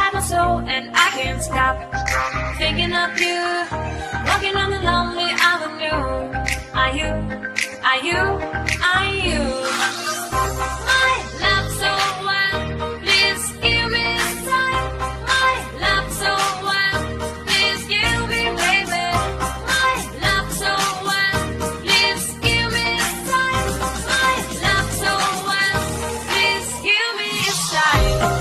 inside my soul, and I can't stop thinking of you, walking on the lonely avenue. Are you, are you, are you my love so wild? Please give me a sign. My love so wild, please give me, baby. My love so wild, please give me a sign. My love so wild, please give me a sign.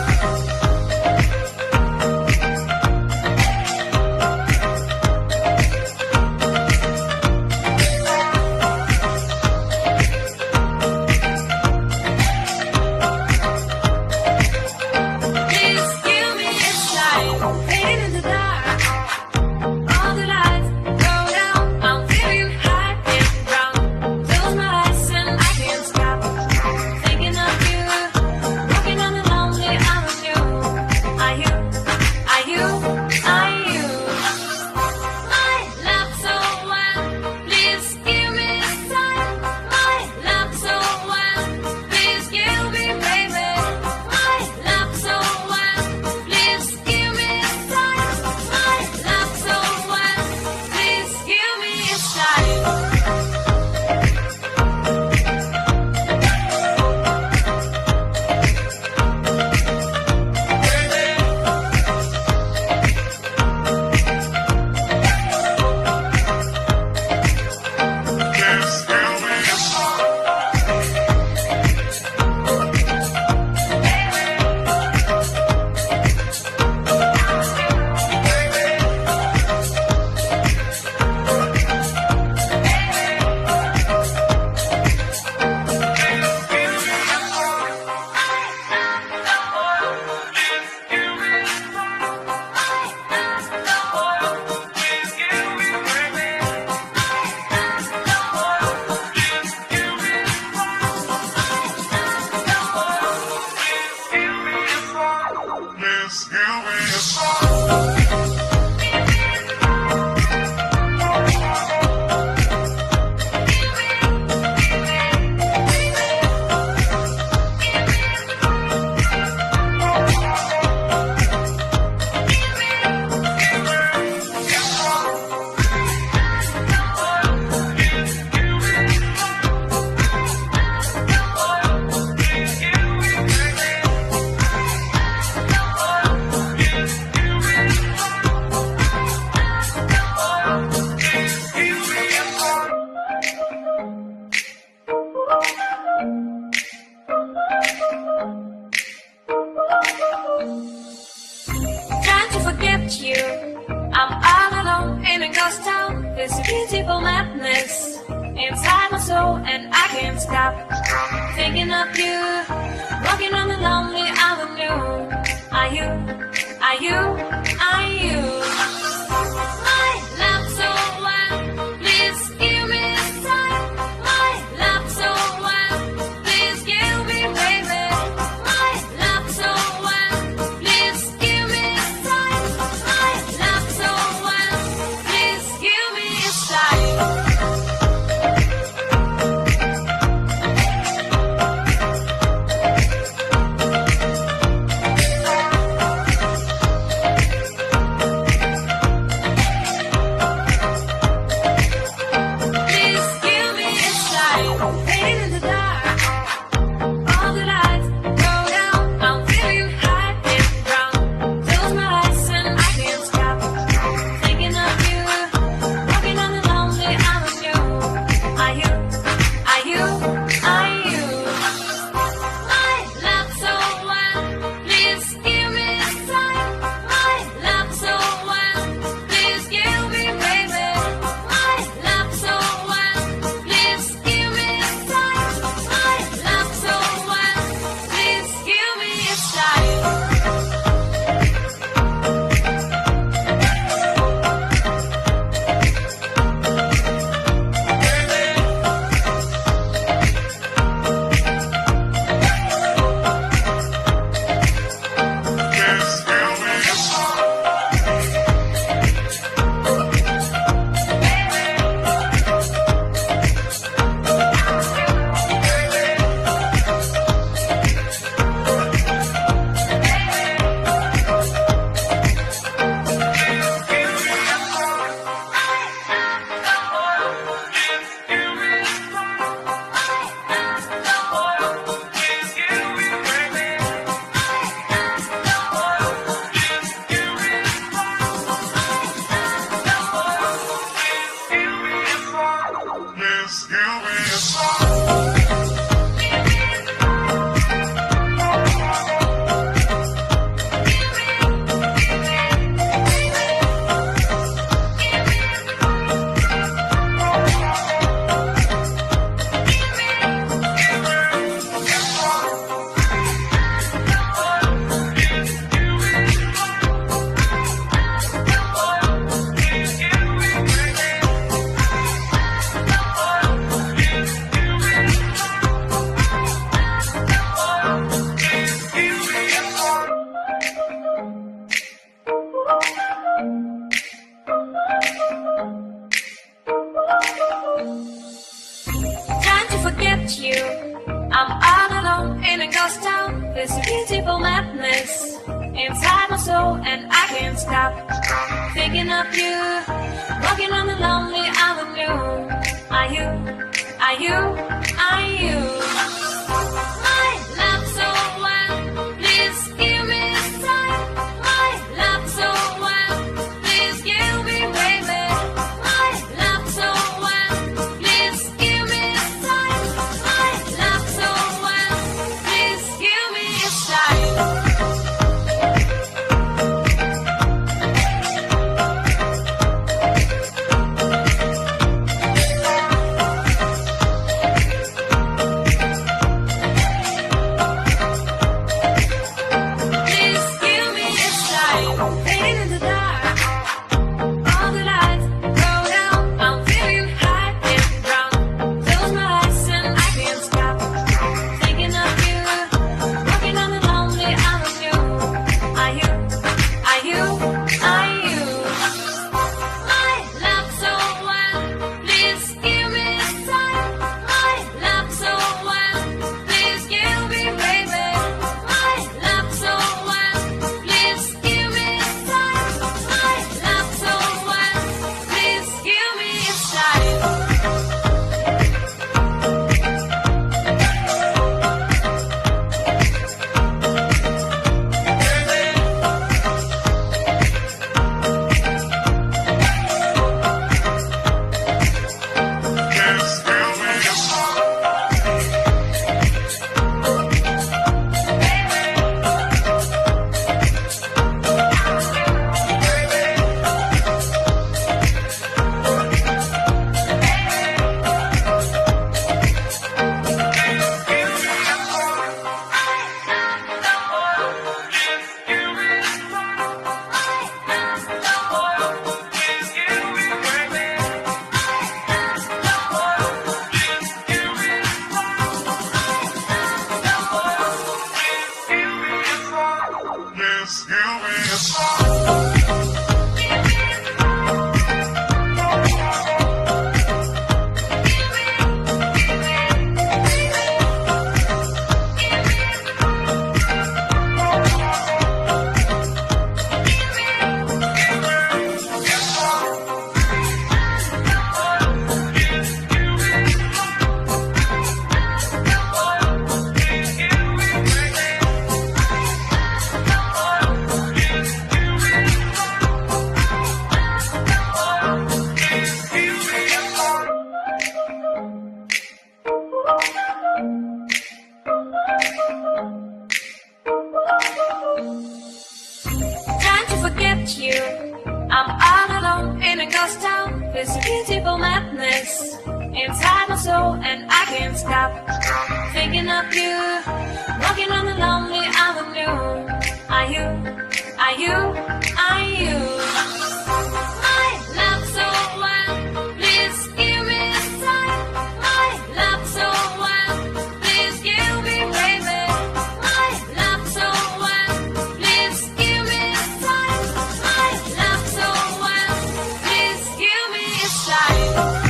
I'm all alone in a ghost town. There's a beautiful madness inside my soul, and I can't stop thinking of you, walking on the lonely avenue. Are you, are you, are you my love so wild? Please give me a sign. My love so wild, please give me, baby. My love so wild, please give me a sign. My love so wild, please give me a sign. beautiful madness inside my soul, and I can't stop thinking of you, walking on the lonely avenue. Are you, are you, are you my love so well? Please give me a sign. My love so well, please give me, baby. My love so well, please give me a sign. My love so well, please give me a sign. You. I'm all alone in a ghost town. There's a beautiful madness inside my soul, and I can't stop thinking of you, walking on the lonely avenue. Are you, are you, are you my love so well? Please give me a sign. My love so well, please give me, baby. My love so well, please give me a sign. My love so well, please give me a sign.